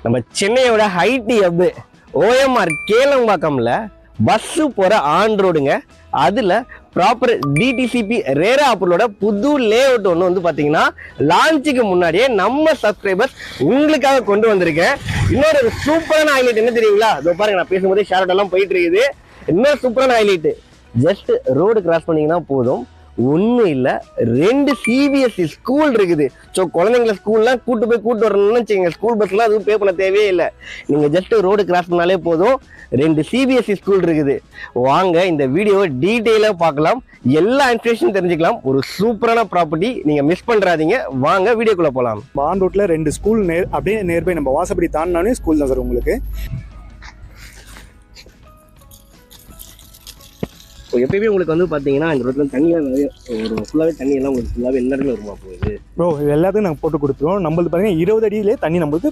நம்ம சென்னையோட ஹைடி hub OMR கேளம்பாக்கம்ல bus போகிற ஆன் ரோடுங்க. அதில் ப்ராப்பர் டிடிசிபி ரேரா ஆப்பரோட புது லே அவுட் ஒன்று வந்து பார்த்தீங்கன்னா லான்ச்சுக்கு முன்னாடியே நம்ம சப்ஸ்கிரைபர்ஸ் உங்களுக்காக கொண்டு வந்திருக்கேன். இன்னொரு சூப்பரான ஹைலைட் என்ன தெரியுங்களா? இதோ பாருங்க, நான் பேசும்போதே ஷேர் எல்லாம் போயிட்டு இருக்குது. இன்னொரு சூப்பரான ஹைலைட், ஜஸ்ட் ரோடு கிராஸ் பண்ணீங்கன்னா போதும், ஒன்றும் இல்லை, 2 சிபிஎஸ்சி ஸ்கூல் இருக்குது. ஸோ குழந்தைங்கள ஸ்கூல்லாம் கூட்டு வரணும்னு வச்சுக்கோங்க, ஸ்கூல் பஸ்லாம் அதுவும் பே பண்ண தேவையே இல்லை. நீங்கள் ஜஸ்ட் ரோடு கிராஸ் பண்ணாலே போதும், 2 சிபிஎஸ்சி ஸ்கூல் இருக்குது. வாங்க இந்த வீடியோவை டீட்டெயிலாக பார்க்கலாம், எல்லா இன்ஃபர்மேஷன் தெரிஞ்சுக்கலாம். ஒரு சூப்பரான ப்ராப்பர்ட்டி, நீங்கள் மிஸ் பண்ணுறாதீங்க. வாங்க வீடியோக்குள்ளே போகலாம். ஆன் ரோட்டில் 2 ஸ்கூல் அப்படியே நியர்பை, நம்ம வாசப்படி தாண்டினாலே ஸ்கூல் தான் சார் உங்களுக்கு. எப்பயுமே உங்களுக்கு வந்து பார்த்தீங்கன்னா இந்த ரோட்டில் தண்ணியெல்லாம் நிறைய ஒரு ஃபுல்லாகவே தண்ணியெல்லாம் உங்களுக்கு ஃபுல்லாகவே எல்லா இடத்துல வருமா போகுது? ப்ரோ இது எல்லாத்தையும் நாங்கள் போட்டு கொடுத்துருவோம். நம்மளுக்கு பார்த்தீங்கன்னா 20 அடியிலே தண்ணி நம்மளுக்கு